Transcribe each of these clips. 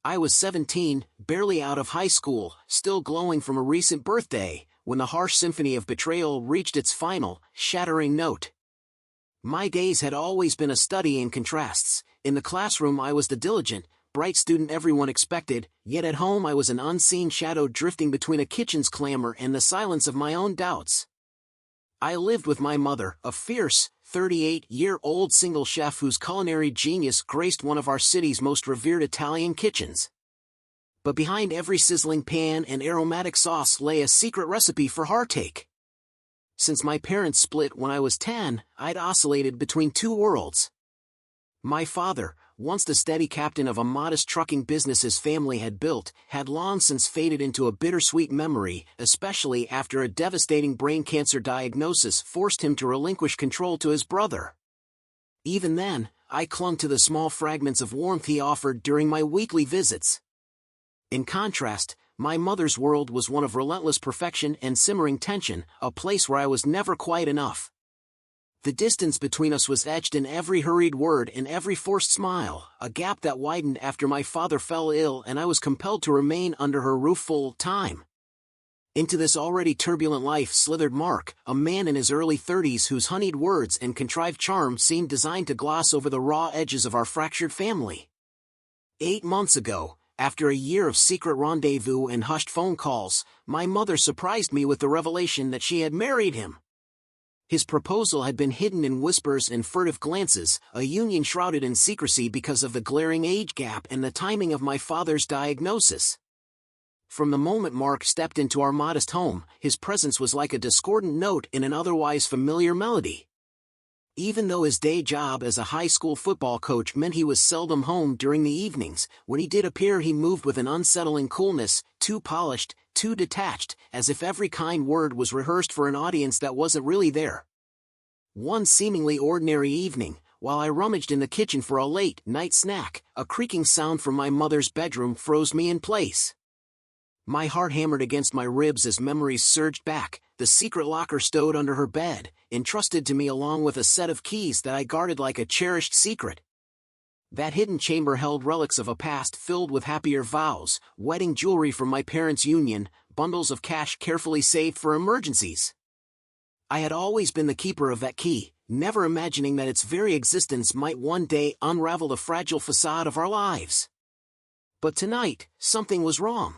I was 17, barely out of high school, still glowing from a recent birthday, when the harsh symphony of betrayal reached its final, shattering note. My days had always been a study in contrasts. In the classroom I was the diligent, bright student everyone expected, yet at home I was an unseen shadow drifting between a kitchen's clamor and the silence of my own doubts. I lived with my mother, a fierce, 38-year-old single chef whose culinary genius graced one of our city's most revered Italian kitchens. But behind every sizzling pan and aromatic sauce lay a secret recipe for heartache. Since my parents split when I was 10, I'd oscillated between two worlds. My father, once the steady captain of a modest trucking business his family had built, had long since faded into a bittersweet memory, especially after a devastating brain cancer diagnosis forced him to relinquish control to his brother. Even then, I clung to the small fragments of warmth he offered during my weekly visits. In contrast, my mother's world was one of relentless perfection and simmering tension, a place where I was never quite enough. The distance between us was etched in every hurried word and every forced smile, a gap that widened after my father fell ill and I was compelled to remain under her roof full-time. Into this already turbulent life slithered Mark, a man in his early 30s whose honeyed words and contrived charm seemed designed to gloss over the raw edges of our fractured family. 8 months ago, after a year of secret rendezvous and hushed phone calls, my mother surprised me with the revelation that she had married him. His proposal had been hidden in whispers and furtive glances, a union shrouded in secrecy because of the glaring age gap and the timing of my father's diagnosis. From the moment Mark stepped into our modest home, his presence was like a discordant note in an otherwise familiar melody. Even though his day job as a high school football coach meant he was seldom home during the evenings, when he did appear he moved with an unsettling coolness, too polished, too detached, as if every kind word was rehearsed for an audience that wasn't really there. One seemingly ordinary evening, while I rummaged in the kitchen for a late-night snack, a creaking sound from my mother's bedroom froze me in place. My heart hammered against my ribs as memories surged back, the secret locker stowed under her bed, entrusted to me along with a set of keys that I guarded like a cherished secret. That hidden chamber held relics of a past filled with happier vows, wedding jewelry from my parents' union, bundles of cash carefully saved for emergencies. I had always been the keeper of that key, never imagining that its very existence might one day unravel the fragile facade of our lives. But tonight, something was wrong.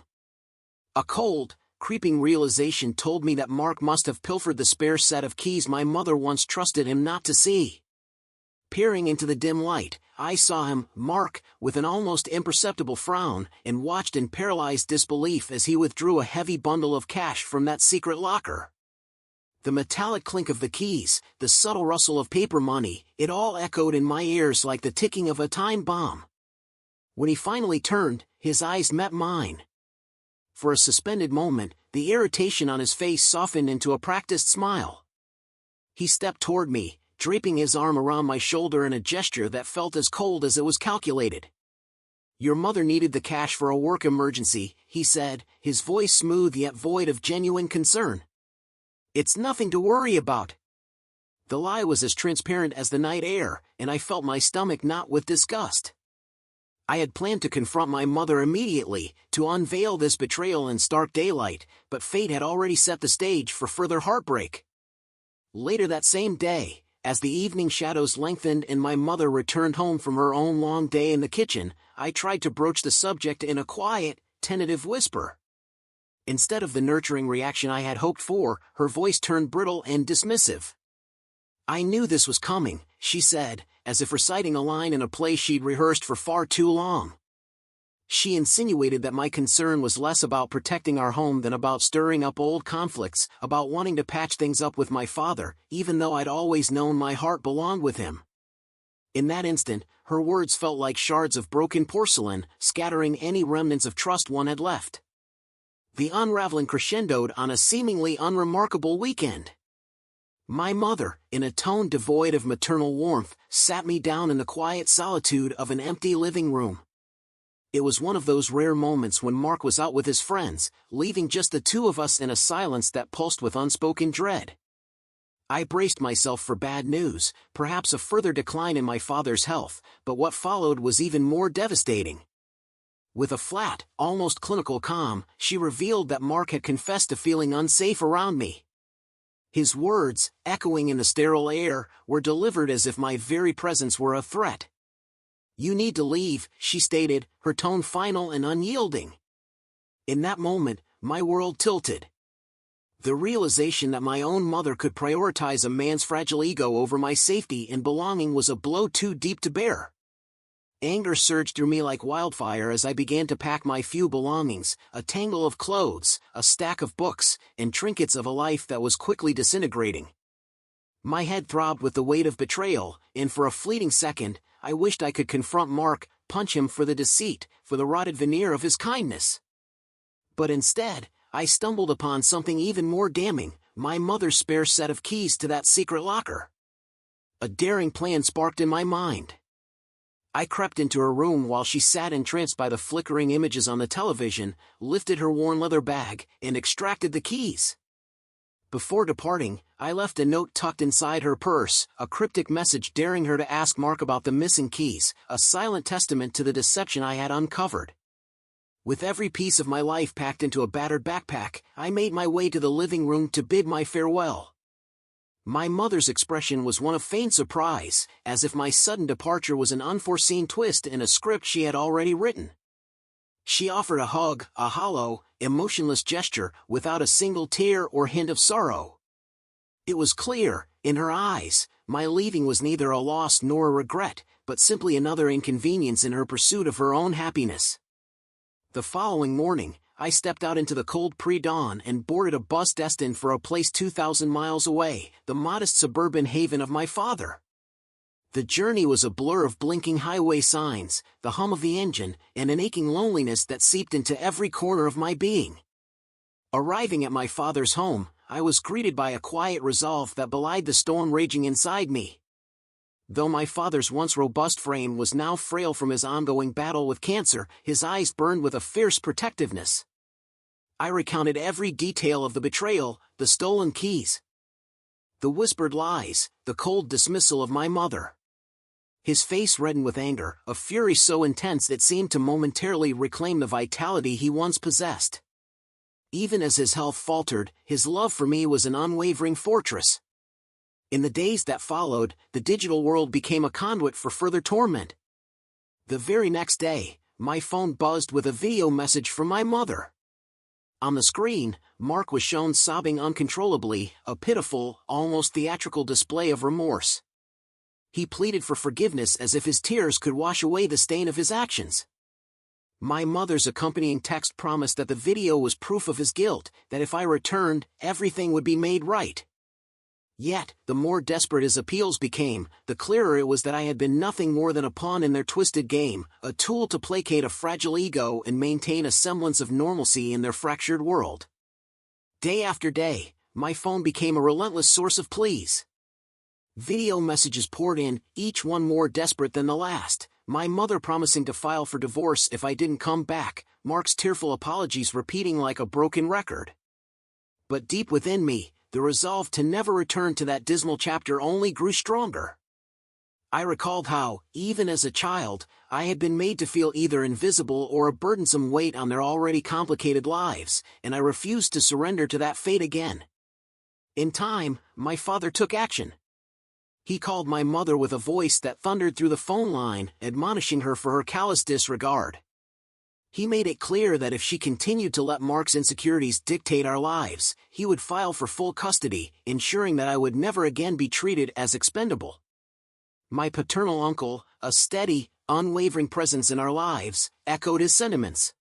A cold, creeping realization told me that Mark must have pilfered the spare set of keys my mother once trusted him not to see. Peering into the dim light, I saw him, Mark, with an almost imperceptible frown, and watched in paralyzed disbelief as he withdrew a heavy bundle of cash from that secret locker. The metallic clink of the keys, the subtle rustle of paper money, it all echoed in my ears like the ticking of a time bomb. When he finally turned, his eyes met mine. For a suspended moment, the irritation on his face softened into a practiced smile. He stepped toward me, draping his arm around my shoulder in a gesture that felt as cold as it was calculated. "Your mother needed the cash for a work emergency," he said, his voice smooth yet void of genuine concern. "It's nothing to worry about." The lie was as transparent as the night air, and I felt my stomach knot with disgust. I had planned to confront my mother immediately, to unveil this betrayal in stark daylight, but fate had already set the stage for further heartbreak. Later that same day, as the evening shadows lengthened and my mother returned home from her own long day in the kitchen, I tried to broach the subject in a quiet, tentative whisper. Instead of the nurturing reaction I had hoped for, her voice turned brittle and dismissive. "I knew this was coming," she said, as if reciting a line in a play she'd rehearsed for far too long. She insinuated that my concern was less about protecting our home than about stirring up old conflicts, about wanting to patch things up with my father, even though I'd always known my heart belonged with him. In that instant, her words felt like shards of broken porcelain, scattering any remnants of trust one had left. The unraveling crescendoed on a seemingly unremarkable weekend. My mother, in a tone devoid of maternal warmth, sat me down in the quiet solitude of an empty living room. It was one of those rare moments when Mark was out with his friends, leaving just the two of us in a silence that pulsed with unspoken dread. I braced myself for bad news, perhaps a further decline in my father's health, but what followed was even more devastating. With a flat, almost clinical calm, she revealed that Mark had confessed to feeling unsafe around me. His words, echoing in the sterile air, were delivered as if my very presence were a threat. "You need to leave," she stated, her tone final and unyielding. In that moment, my world tilted. The realization that my own mother could prioritize a man's fragile ego over my safety and belonging was a blow too deep to bear. Anger surged through me like wildfire as I began to pack my few belongings, a tangle of clothes, a stack of books, and trinkets of a life that was quickly disintegrating. My head throbbed with the weight of betrayal, and for a fleeting second, I wished I could confront Mark, punch him for the deceit, for the rotted veneer of his kindness. But instead, I stumbled upon something even more damning: my mother's spare set of keys to that secret locker. A daring plan sparked in my mind. I crept into her room while she sat entranced by the flickering images on the television, lifted her worn leather bag, and extracted the keys. Before departing, I left a note tucked inside her purse, a cryptic message daring her to ask Mark about the missing keys, a silent testament to the deception I had uncovered. With every piece of my life packed into a battered backpack, I made my way to the living room to bid my farewell. My mother's expression was one of feigned surprise, as if my sudden departure was an unforeseen twist in a script she had already written. She offered a hug, a hollow, emotionless gesture, without a single tear or hint of sorrow. It was clear, in her eyes, my leaving was neither a loss nor a regret, but simply another inconvenience in her pursuit of her own happiness. The following morning, I stepped out into the cold pre-dawn and boarded a bus destined for a place 2,000 miles away, the modest suburban haven of my father. The journey was a blur of blinking highway signs, the hum of the engine, and an aching loneliness that seeped into every corner of my being. Arriving at my father's home, I was greeted by a quiet resolve that belied the storm raging inside me. Though my father's once robust frame was now frail from his ongoing battle with cancer, his eyes burned with a fierce protectiveness. I recounted every detail of the betrayal, the stolen keys, the whispered lies, the cold dismissal of my mother. His face reddened with anger, a fury so intense it seemed to momentarily reclaim the vitality he once possessed. Even as his health faltered, his love for me was an unwavering fortress. In the days that followed, the digital world became a conduit for further torment. The very next day, my phone buzzed with a video message from my mother. On the screen, Mark was shown sobbing uncontrollably, a pitiful, almost theatrical display of remorse. He pleaded for forgiveness as if his tears could wash away the stain of his actions. My mother's accompanying text promised that the video was proof of his guilt, that if I returned, everything would be made right. Yet, the more desperate his appeals became, the clearer it was that I had been nothing more than a pawn in their twisted game, a tool to placate a fragile ego and maintain a semblance of normalcy in their fractured world. Day after day, my phone became a relentless source of pleas. Video messages poured in, each one more desperate than the last, my mother promising to file for divorce if I didn't come back, Mark's tearful apologies repeating like a broken record. But deep within me, the resolve to never return to that dismal chapter only grew stronger. I recalled how, even as a child, I had been made to feel either invisible or a burdensome weight on their already complicated lives, and I refused to surrender to that fate again. In time, my father took action. He called my mother with a voice that thundered through the phone line, admonishing her for her callous disregard. He made it clear that if she continued to let Mark's insecurities dictate our lives, he would file for full custody, ensuring that I would never again be treated as expendable. My paternal uncle, a steady, unwavering presence in our lives, echoed his sentiments.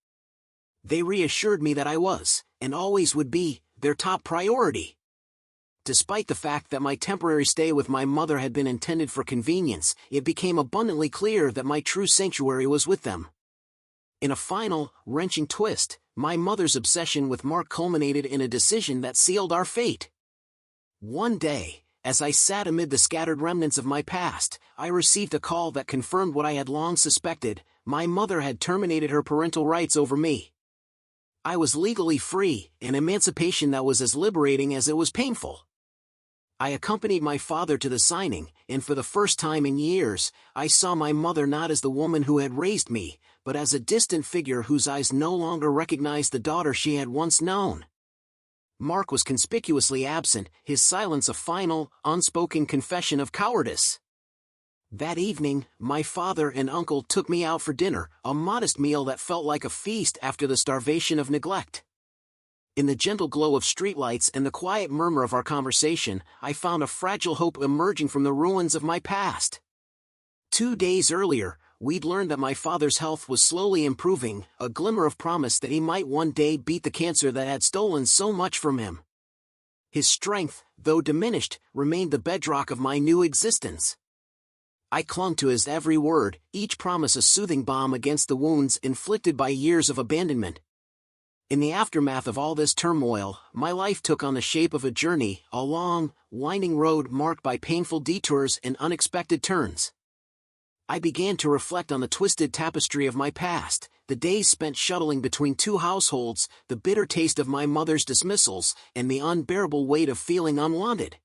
They reassured me that I was, and always would be, their top priority. Despite the fact that my temporary stay with my mother had been intended for convenience, it became abundantly clear that my true sanctuary was with them. In a final, wrenching twist, my mother's obsession with Mark culminated in a decision that sealed our fate. One day, as I sat amid the scattered remnants of my past, I received a call that confirmed what I had long suspected: my mother had terminated her parental rights over me. I was legally free, an emancipation that was as liberating as it was painful. I accompanied my father to the signing, and for the first time in years, I saw my mother not as the woman who had raised me, but as a distant figure whose eyes no longer recognized the daughter she had once known. Mark was conspicuously absent, his silence a final, unspoken confession of cowardice. That evening, my father and uncle took me out for dinner, a modest meal that felt like a feast after the starvation of neglect. In the gentle glow of streetlights and the quiet murmur of our conversation, I found a fragile hope emerging from the ruins of my past. 2 days earlier, we'd learned that my father's health was slowly improving, a glimmer of promise that he might one day beat the cancer that had stolen so much from him. His strength, though diminished, remained the bedrock of my new existence. I clung to his every word, each promise a soothing balm against the wounds inflicted by years of abandonment. In the aftermath of all this turmoil, my life took on the shape of a journey, a long, winding road marked by painful detours and unexpected turns. I began to reflect on the twisted tapestry of my past, the days spent shuttling between two households, the bitter taste of my mother's dismissals, and the unbearable weight of feeling unwanted.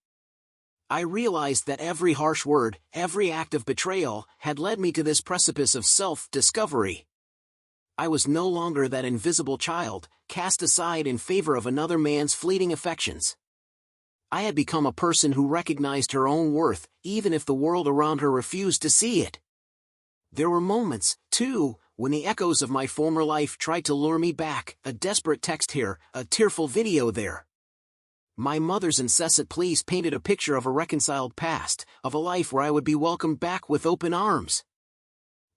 I realized that every harsh word, every act of betrayal, had led me to this precipice of self-discovery. I was no longer that invisible child, cast aside in favor of another man's fleeting affections. I had become a person who recognized her own worth, even if the world around her refused to see it. There were moments, too, when the echoes of my former life tried to lure me back, a desperate text here, a tearful video there. My mother's incessant pleas painted a picture of a reconciled past, of a life where I would be welcomed back with open arms.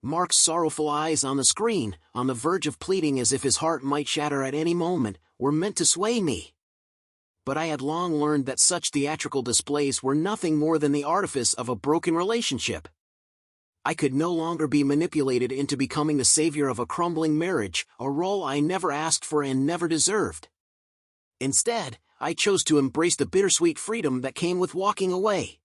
Mark's sorrowful eyes on the screen, on the verge of pleading as if his heart might shatter at any moment, were meant to sway me. But I had long learned that such theatrical displays were nothing more than the artifice of a broken relationship. I could no longer be manipulated into becoming the savior of a crumbling marriage, a role I never asked for and never deserved. Instead, I chose to embrace the bittersweet freedom that came with walking away.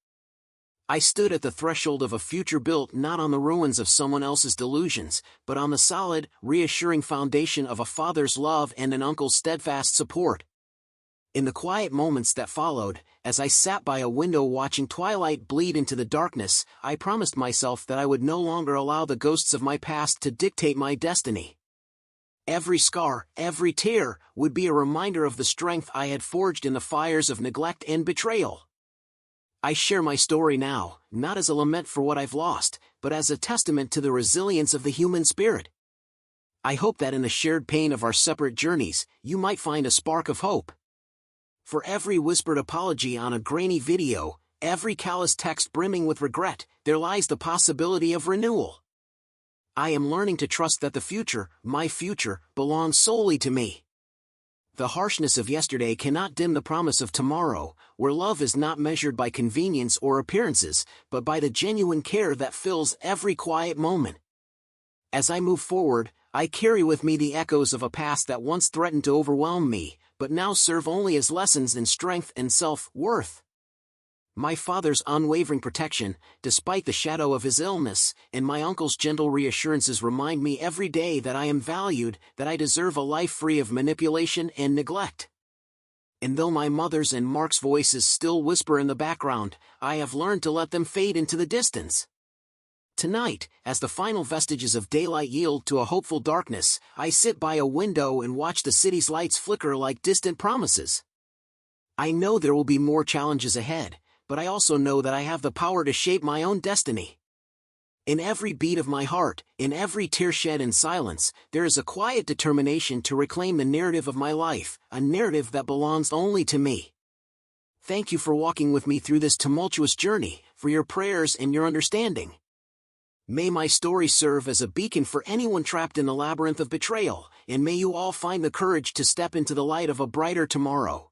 I stood at the threshold of a future built not on the ruins of someone else's delusions, but on the solid, reassuring foundation of a father's love and an uncle's steadfast support. In the quiet moments that followed, as I sat by a window watching twilight bleed into the darkness, I promised myself that I would no longer allow the ghosts of my past to dictate my destiny. Every scar, every tear, would be a reminder of the strength I had forged in the fires of neglect and betrayal. I share my story now, not as a lament for what I've lost, but as a testament to the resilience of the human spirit. I hope that in the shared pain of our separate journeys, you might find a spark of hope. For every whispered apology on a grainy video, every callous text brimming with regret, there lies the possibility of renewal. I am learning to trust that the future, my future, belongs solely to me. The harshness of yesterday cannot dim the promise of tomorrow, where love is not measured by convenience or appearances, but by the genuine care that fills every quiet moment. As I move forward, I carry with me the echoes of a past that once threatened to overwhelm me, but now serve only as lessons in strength and self-worth. My father's unwavering protection, despite the shadow of his illness, and my uncle's gentle reassurances remind me every day that I am valued, that I deserve a life free of manipulation and neglect. And though my mother's and Mark's voices still whisper in the background, I have learned to let them fade into the distance. Tonight, as the final vestiges of daylight yield to a hopeful darkness, I sit by a window and watch the city's lights flicker like distant promises. I know there will be more challenges ahead, but I also know that I have the power to shape my own destiny. In every beat of my heart, in every tear shed in silence, there is a quiet determination to reclaim the narrative of my life, a narrative that belongs only to me. Thank you for walking with me through this tumultuous journey, for your prayers and your understanding. May my story serve as a beacon for anyone trapped in the labyrinth of betrayal, and may you all find the courage to step into the light of a brighter tomorrow.